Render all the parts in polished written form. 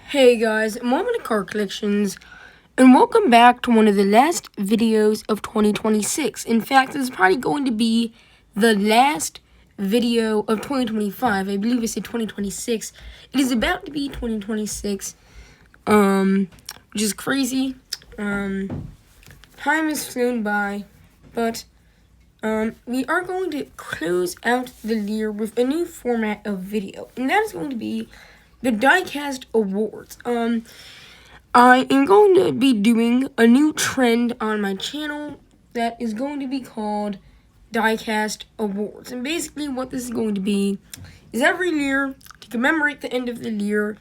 Hey guys, Moment of Car Collections, and welcome back to one of the last videos of 2026. In fact, this is probably going to be the last video of 2025. I believe I said 2026. It is about to be 2026, which is crazy. Time has flown by, but we are going to close out the year with a new format of video, and that is going to be the Diecast Awards. I am going to be doing a new trend on my channel that is going to be called Diecast Awards. And basically what this is going to be is every year, to commemorate the end of the year,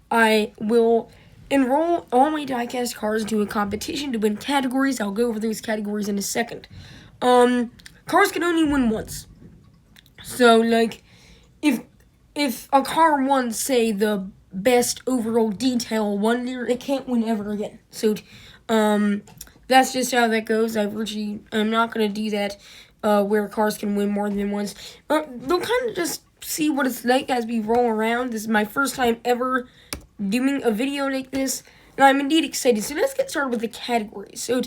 I will enroll all my diecast cars into a competition to win categories. I'll go over those categories in a second. Cars can only win once. So, like, if a car won, say, the best overall detail one year, it can't win ever again. So, that's just how that goes. I'm not going to do that where cars can win more than once. They'll kind of just see what it's like as we roll around. This is my first time ever doing a video like this, and I'm indeed excited. So let's get started with the categories. So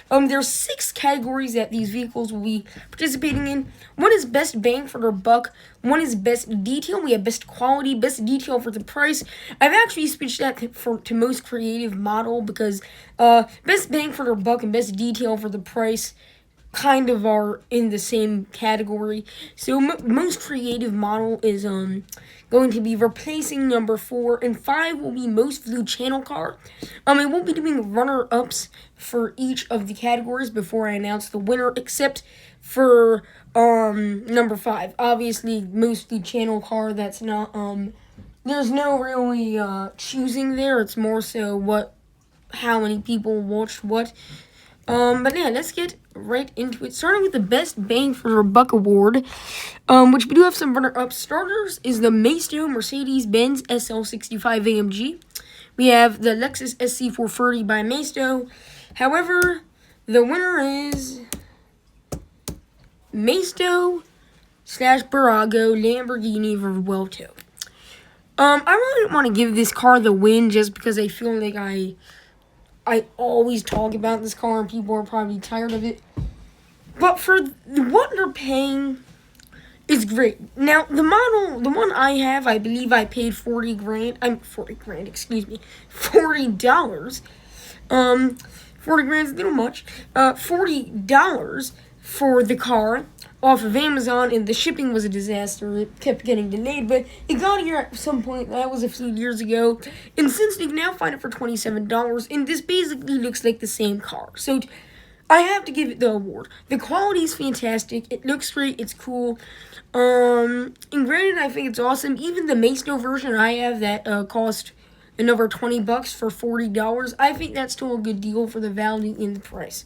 there's 6 categories that these vehicles will be participating in. One is best bang for their buck. One is best detail. We have best quality, best detail for the price. I've actually switched that to most creative model because best bang for their buck and best detail for the price kind of are in the same category. So most creative model is going to be replacing number 4, and 5 will be most blue channel car. I won't be doing runner-ups for each of the categories before I announce the winner, except for number 5. Obviously, most blue channel car. That's not there's no really choosing there. It's more so how many people watched what. But yeah, let's get right into it. Starting with the Best Bang for Your Buck Award, which we do have some runner-up starters, is the Maisto Mercedes-Benz SL65 AMG. We have the Lexus SC430 by Maisto. However, the winner is Maisto /Barago Lamborghini Revuelto. I really don't want to give this car the win just because I feel like I always talk about this car and people are probably tired of it. But for what they're paying is great. Now, the one I have, I believe I paid $40. $40 is a little much. $40 for the car off of Amazon, and the shipping was a disaster. It kept getting delayed, but it got here at some point. That was a few years ago, and since you can now find it for $27, and this basically looks like the same car. So I have to give it the award. The quality is fantastic. It looks great. It's cool. And granted, I think it's awesome. Even the Maisto version I have that cost another $20 for $40, I think that's still a good deal for the value in the price.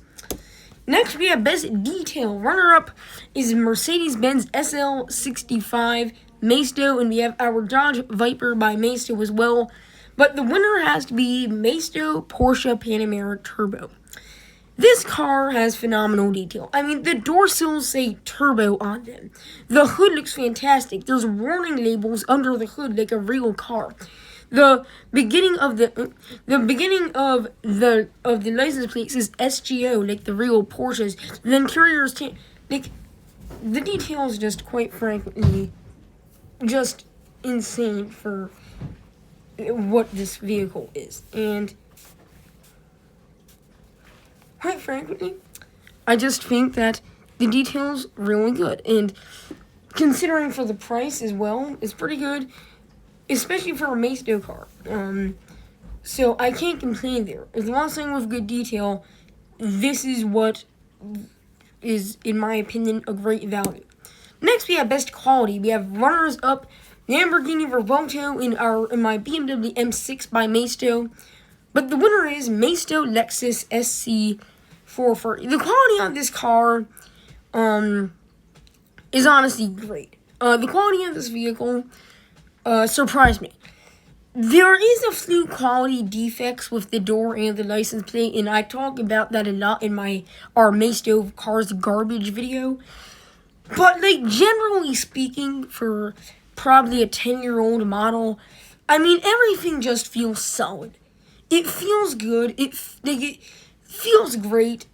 Next, we have Best Detail. Runner-up is Mercedes-Benz SL65 Maisto, and we have our Dodge Viper by Maisto as well. But the winner has to be Maisto Porsche Panamera Turbo. This car has phenomenal detail. The door sills say turbo on them. The hood looks fantastic. There's warning labels under the hood like a real car. The beginning of the license plate says SGO, like the real Porsches. The interior is like the details, just quite frankly, just insane for what this vehicle is. And quite frankly, I just think that the details really good, and considering for the price as well, it's pretty good. Especially for a Maisto car. So I can't complain there. As long as I'm with good detail, this is what is, in my opinion, a great value. Next, we have Best Quality. We have runners-up Lamborghini Revuelto in my BMW M6 by Maisto. But the winner is Maisto Lexus SC430. The quality on this car is honestly great. The quality of this vehicle surprised me. There is a few quality defects with the door and the license plate, and I talk about that a lot in our Maisto Cars Garbage video. But, like, generally speaking, for probably a 10-year-old model, I mean, everything just feels solid. It feels good. It feels great.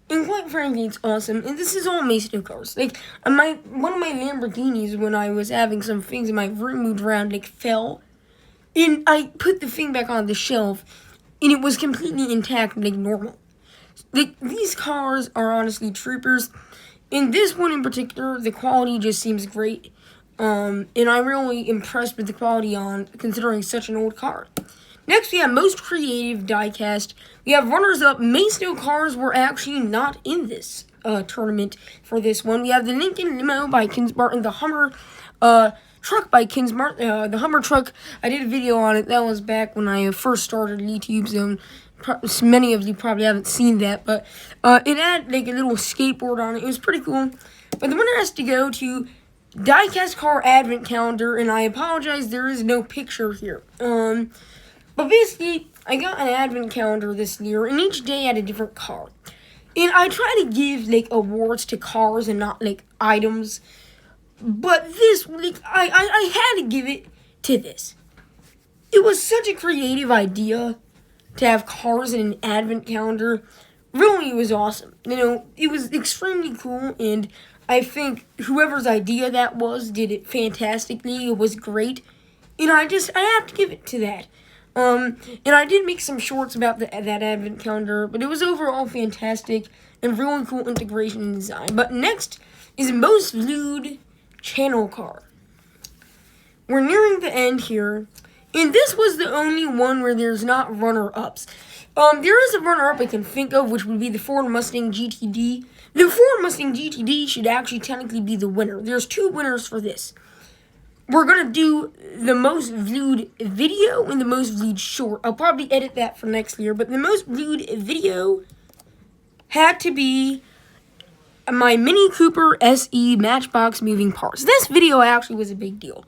And quite frankly, it's awesome. And this is all Macedo cars. Like, one of my Lamborghinis, when I was having some things in my room moved around, like, fell. And I put the thing back on the shelf, and it was completely intact, like normal. Like, these cars are honestly troopers. In this one in particular, the quality just seems great. And I'm really impressed with the quality on considering such an old car. Next, we have Most Creative Diecast. We have runners-up. Macedo cars were actually not in this tournament for this one. We have the Lincoln Limo by Kinsmart and the Hummer truck by Kinsmart. The Hummer truck, I did a video on it. That was back when I first started YouTube Zone. Many of you probably haven't seen that, but it had like a little skateboard on it. It was pretty cool. But the winner has to go to Diecast Car Advent Calendar, and I apologize, there is no picture here. But basically, I got an advent calendar this year, and each day had a different car. And I try to give, like, awards to cars and not, like, items. But this, like, I had to give it to this. It was such a creative idea to have cars in an advent calendar. Really, it was awesome. You know, it was extremely cool, and I think whoever's idea that was did it fantastically. It was great. And I have to give it to that. And I did make some shorts about that advent calendar, but it was overall fantastic and really cool integration and design. But next is Most Viewed Channel Car. We're nearing the end here, and this was the only one where there's not runner-ups. There is a runner-up I can think of, which would be the Ford Mustang GTD. The Ford Mustang GTD should actually technically be the winner. There's two winners for this. We're going to do the most viewed video and the most viewed short. I'll probably edit that for next year. But the most viewed video had to be my Mini Cooper SE Matchbox moving parts. This video actually was a big deal.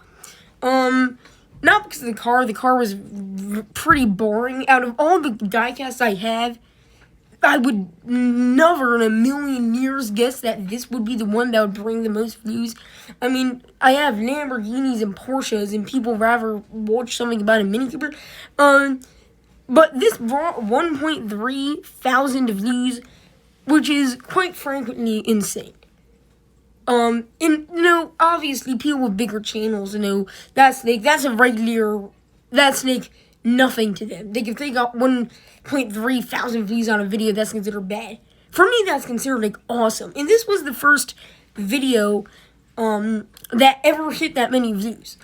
Not because of the car. The car was pretty boring. Out of all the diecasts I have, I would never in a million years guess that this would be the one that would bring the most views. I mean, I have Lamborghinis and Porsches, and people rather watch something about a Mini Cooper. But this brought 1.3 thousand views, which is quite frankly insane. And you know, obviously, people with bigger channels, you know, that's like nothing to them. Like, if they got 1.3 thousand views on a video, that's considered bad. For me, that's considered, like, awesome. And this was the first video, that ever hit that many views.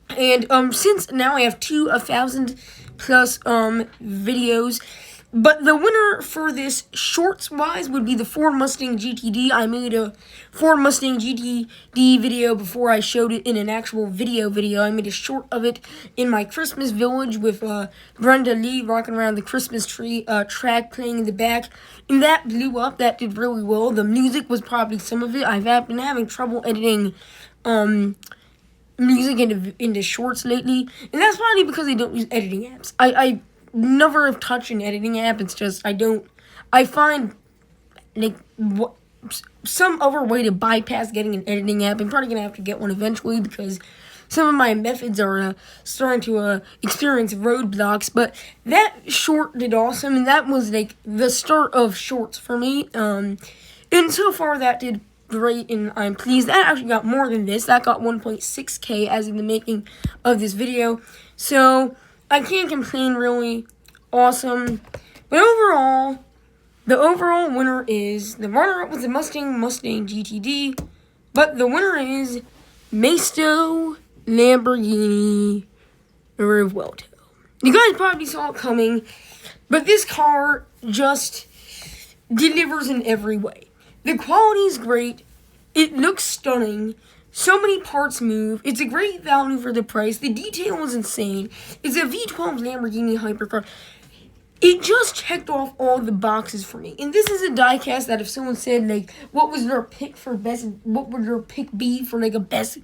And, since now I have 2,000 plus, videos. But the winner for this shorts-wise would be the Ford Mustang GTD. I made a Ford Mustang GTD video before I showed it in an actual video. I made a short of it in my Christmas village with Brenda Lee rocking around the Christmas tree, track playing in the back. And that blew up. That did really well. The music was probably some of it. I've been having trouble editing music into shorts lately. And that's probably because I don't use editing apps. I never have touched an editing app. It's just, I find, like, some other way to bypass getting an editing app. I'm probably going to have to get one eventually because some of my methods are starting to experience roadblocks. But that short did awesome, and that was, like, the start of shorts for me. And so far, that did great, and I'm pleased. That actually got more than this. That got 1.6K as in the making of this video. So I can't complain, really. Awesome. But overall, the overall winner is, the runner-up was the Mustang GTD, but the winner is Macedo Lamborghini Revuelto. You guys probably saw it coming, but this car just delivers in every way. The quality is great. It looks stunning. So many parts move. It's a great value for the price. The detail is insane. It's a V12 Lamborghini hypercar. It just checked off all the boxes for me. And this is a diecast that if someone said, like, what was their pick for best, what would their pick be for, like, a best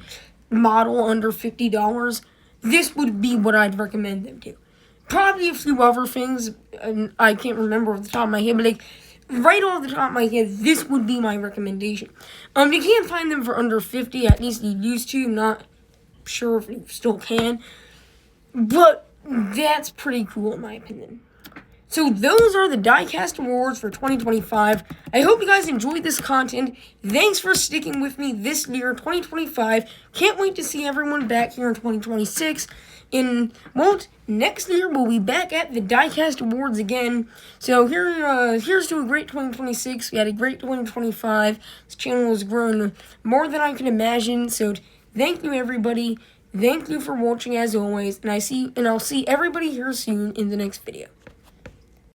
model under $50, this would be what I'd recommend them to. Probably a few other things, and I can't remember off the top of my head, but, like, right off the top of my head, this would be my recommendation. You can't find them for under $50, at least you used to. I'm not sure if you still can. But that's pretty cool in my opinion. So those are the Diecast Awards for 2025. I hope you guys enjoyed this content. Thanks for sticking with me this year, 2025. Can't wait to see everyone back here in 2026. Next year we'll be back at the Diecast Awards again. So here's to a great 2026. We had a great 2025. This channel has grown more than I could imagine. So thank you, everybody. Thank you for watching as always, and I'll see everybody here soon in the next video.